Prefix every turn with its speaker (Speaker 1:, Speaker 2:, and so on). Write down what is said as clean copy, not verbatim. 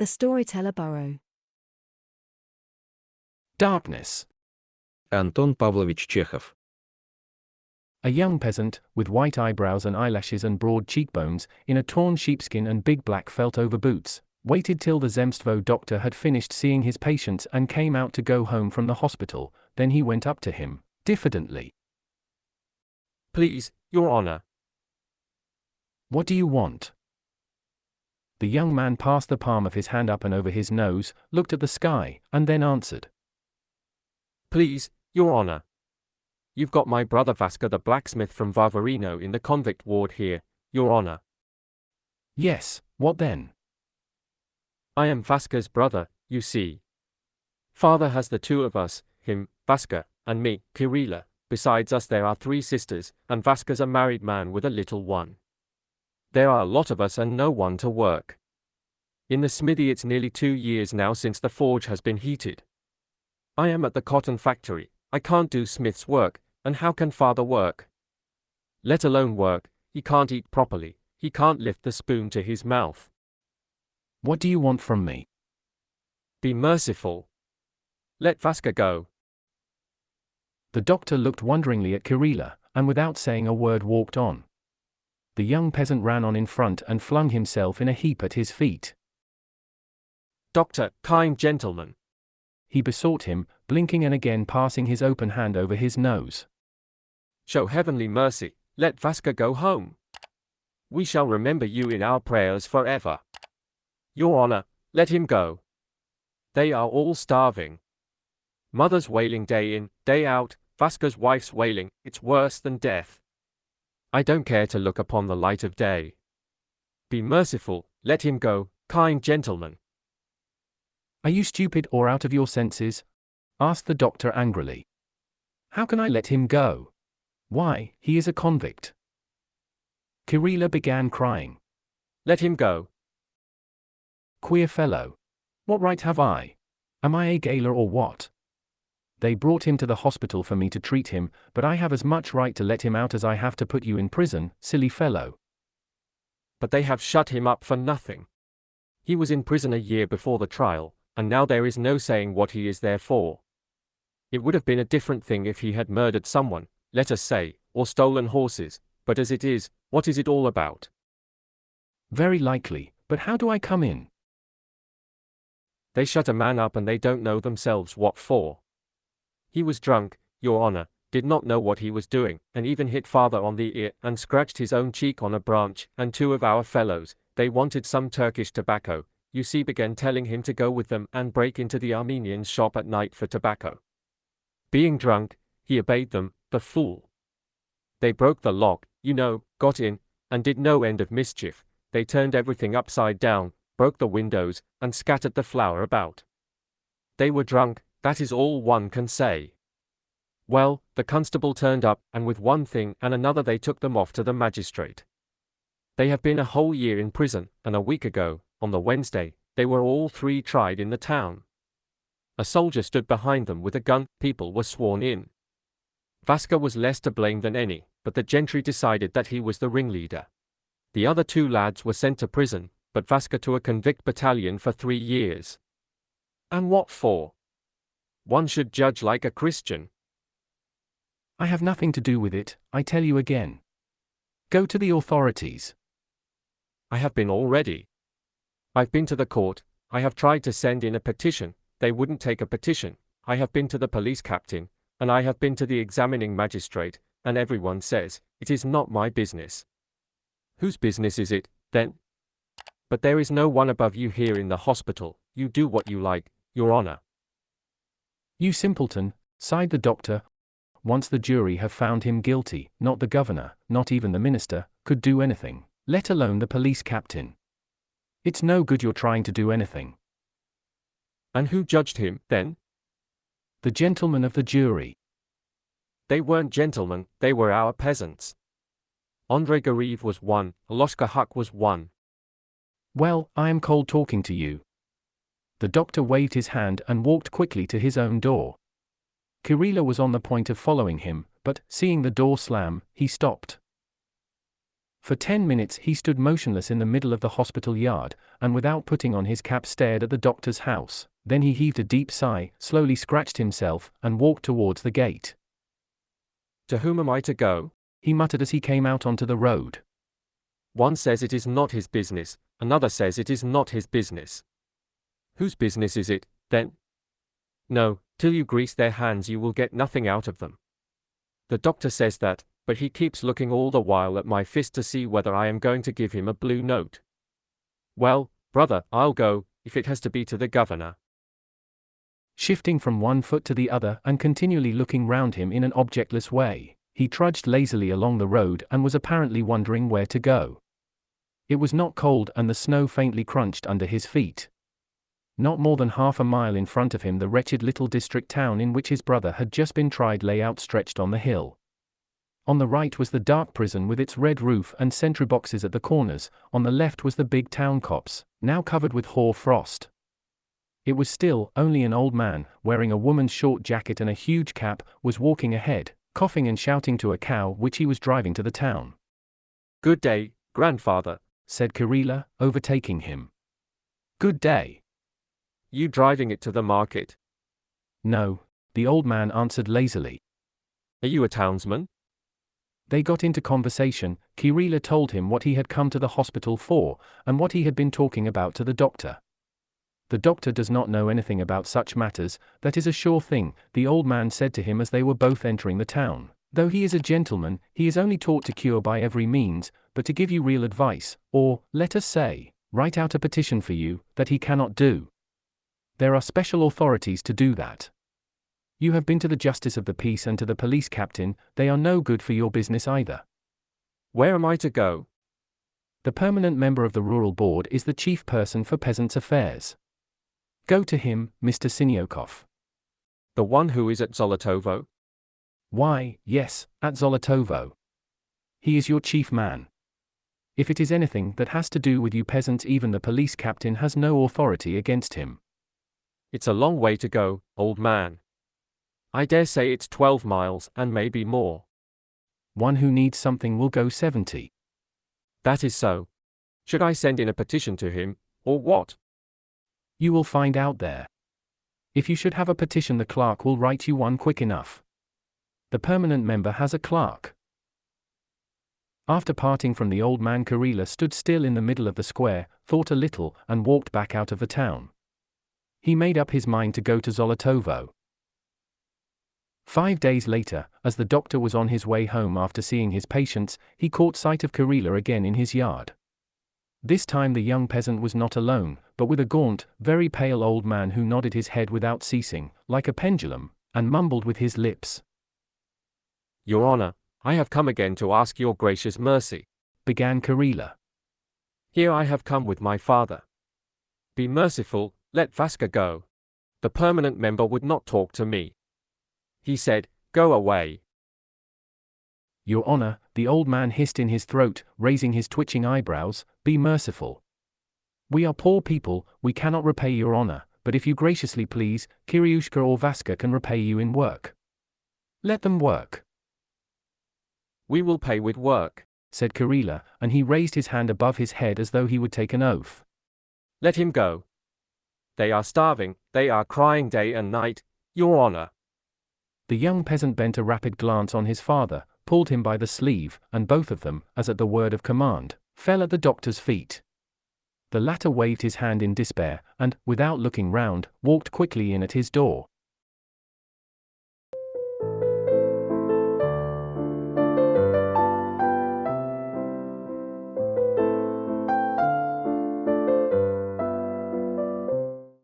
Speaker 1: The Storyteller Burrow.
Speaker 2: Darkness.
Speaker 3: Антон Павлович Чехов.
Speaker 2: A young peasant, with white eyebrows and eyelashes and broad cheekbones, in a torn sheepskin and big black felt-over boots, waited till the Zemstvo doctor had finished seeing his patients and came out to go home from the hospital. Then he went up to him, diffidently.
Speaker 4: Please, Your Honor.
Speaker 2: What do you want? The young man passed the palm of his hand up and over his nose, looked at the sky, and then answered.
Speaker 4: Please, Your Honor. You've got my brother Vaska the blacksmith from Varvarino in the convict ward here, Your Honor.
Speaker 2: Yes, what then?
Speaker 4: I am Vaska's brother, you see. Father has the two of us, him, Vaska, and me, Kirilla. Besides us there are 3 sisters, and Vaska's a married man with a little one. There are a lot of us and no one to work. In the smithy it's nearly 2 years now since the forge has been heated. I am at the cotton factory. I can't do smith's work, and how can father work? Let alone work, he can't eat properly, he can't lift the spoon to his mouth.
Speaker 2: What do you want from me?
Speaker 4: Be merciful. Let Vaska go.
Speaker 2: The doctor looked wonderingly at Kirilla, and without saying a word walked on. The young peasant ran on in front and flung himself in a heap at his feet.
Speaker 4: Doctor, kind gentleman,
Speaker 2: he besought him, blinking and again passing his open hand over his nose.
Speaker 4: Show heavenly mercy, let Vaska go home. We shall remember you in our prayers forever. Your Honor, let him go. They are all starving. Mother's wailing day in, day out, Vaska's wife's wailing, it's worse than death. I don't care to look upon the light of day. Be merciful, let him go, kind gentleman.
Speaker 2: Are you stupid or out of your senses? Asked the doctor angrily. How can I let him go? Why, he is a convict. Kirilla began crying.
Speaker 4: Let him go.
Speaker 2: Queer fellow. What right have I? Am I a gaoler or what? They brought him to the hospital for me to treat him, but I have as much right to let him out as I have to put you in prison, silly fellow.
Speaker 4: But they have shut him up for nothing. He was in prison a year before the trial, and now there is no saying what he is there for. It would have been a different thing if he had murdered someone, let us say, or stolen horses, but as it is, what is it all about?
Speaker 2: Very likely, but how do I come in?
Speaker 4: They shut a man up and they don't know themselves what for. He was drunk, Your Honor, did not know what he was doing, and even hit father on the ear and scratched his own cheek on a branch, and 2 of our fellows, they wanted some Turkish tobacco, you see, began telling him to go with them and break into the Armenian's shop at night for tobacco. Being drunk, he obeyed them, the fool. They broke the lock, you know, got in, and did no end of mischief. They turned everything upside down, broke the windows, and scattered the flour about. They were drunk, that is all one can say. Well, the constable turned up, and with one thing and another they took them off to the magistrate. They have been a whole year in prison, and a week ago, on the Wednesday, they were all 3 tried in the town. A soldier stood behind them with a gun, people were sworn in. Vaska was less to blame than any, but the gentry decided that he was the ringleader. The other 2 lads were sent to prison, but Vaska to a convict battalion for 3 years. And what for? One should judge like a Christian.
Speaker 2: I have nothing to do with it, I tell you again. Go to the authorities.
Speaker 4: I have been already. I've been to the court, I have tried to send in a petition, they wouldn't take a petition, I have been to the police captain, and I have been to the examining magistrate, and everyone says, it is not my business. Whose business is it, then? But there is no one above you here in the hospital, you do what you like, Your Honor.
Speaker 2: You simpleton, sighed the doctor. Once the jury have found him guilty, not the governor, not even the minister, could do anything, let alone the police captain. It's no good you're trying to do anything.
Speaker 4: And who judged him, then?
Speaker 2: The gentlemen of the jury.
Speaker 4: They weren't gentlemen, they were our peasants. Andrei Gareev was one, Aloshka Huck was one.
Speaker 2: Well, I am cold talking to you. The doctor waved his hand and walked quickly to his own door. Kirilla was on the point of following him, but, seeing the door slam, he stopped. For 10 minutes he stood motionless in the middle of the hospital yard, and without putting on his cap stared at the doctor's house. Then he heaved a deep sigh, slowly scratched himself, and walked towards the gate.
Speaker 4: To whom am I to go?
Speaker 2: He muttered as he came out onto the road.
Speaker 4: One says it is not his business, another says it is not his business. Whose business is it, then? No, till you grease their hands you will get nothing out of them. The doctor says that, but he keeps looking all the while at my fist to see whether I am going to give him a blue note. Well, brother, I'll go, if it has to be to the governor.
Speaker 2: Shifting from one foot to the other and continually looking round him in an objectless way, he trudged lazily along the road and was apparently wondering where to go. It was not cold and the snow faintly crunched under his feet. Not more than half a mile in front of him the wretched little district town in which his brother had just been tried lay outstretched on the hill. On the right was the dark prison with its red roof and sentry boxes at the corners, on the left was the big town copse, now covered with hoar frost. It was still, only an old man, wearing a woman's short jacket and a huge cap, was walking ahead, coughing and shouting to a cow which he was driving to the town.
Speaker 4: Good day, grandfather,
Speaker 2: said Kirilla, overtaking him. Good day.
Speaker 4: You driving it to the market?
Speaker 2: No, the old man answered lazily.
Speaker 4: Are you a townsman?
Speaker 2: They got into conversation. Kirilla told him what he had come to the hospital for, and what he had been talking about to the doctor. The doctor does not know anything about such matters, that is a sure thing, the old man said to him as they were both entering the town. Though he is a gentleman, he is only taught to cure by every means, but to give you real advice, or, let us say, write out a petition for you, that he cannot do. There are special authorities to do that. You have been to the justice of the peace and to the police captain, they are no good for your business either.
Speaker 4: Where am I to go?
Speaker 2: The permanent member of the rural board is the chief person for peasants' affairs. Go to him, Mr. Sinyokov.
Speaker 4: The one who is at Zolotovo?
Speaker 2: Why, yes, at Zolotovo. He is your chief man. If it is anything that has to do with you peasants, even the police captain has no authority against him.
Speaker 4: It's a long way to go, old man. I dare say it's 12 miles, and maybe more.
Speaker 2: One who needs something will go 70.
Speaker 4: That is so. Should I send in a petition to him, or what?
Speaker 2: You will find out there. If you should have a petition, the clerk will write you one quick enough. The permanent member has a clerk. After parting from the old man, Kirilla stood still in the middle of the square, thought a little, and walked back out of the town. He made up his mind to go to Zolotovo. 5 days later, as the doctor was on his way home after seeing his patients, he caught sight of Kirilla again in his yard. This time the young peasant was not alone, but with a gaunt, very pale old man who nodded his head without ceasing, like a pendulum, and mumbled with his lips.
Speaker 4: Your Honor, I have come again to ask your gracious mercy,
Speaker 2: began Kirilla.
Speaker 4: Here I have come with my father. Be merciful, let Vaska go. The permanent member would not talk to me. He said, go away.
Speaker 2: Your Honor, the old man hissed in his throat, raising his twitching eyebrows, be merciful. We are poor people, we cannot repay your honor, but if you graciously please, Kiryushka or Vaska can repay you in work. Let them work.
Speaker 4: We will pay with work,
Speaker 2: said Kirilla, and he raised his hand above his head as though he would take an oath.
Speaker 4: Let him go. They are starving, they are crying day and night, your honor.
Speaker 2: The young peasant bent a rapid glance on his father, pulled him by the sleeve, and both of them, as at the word of command, fell at the doctor's feet. The latter waved his hand in despair, and, without looking round, walked quickly in at his door.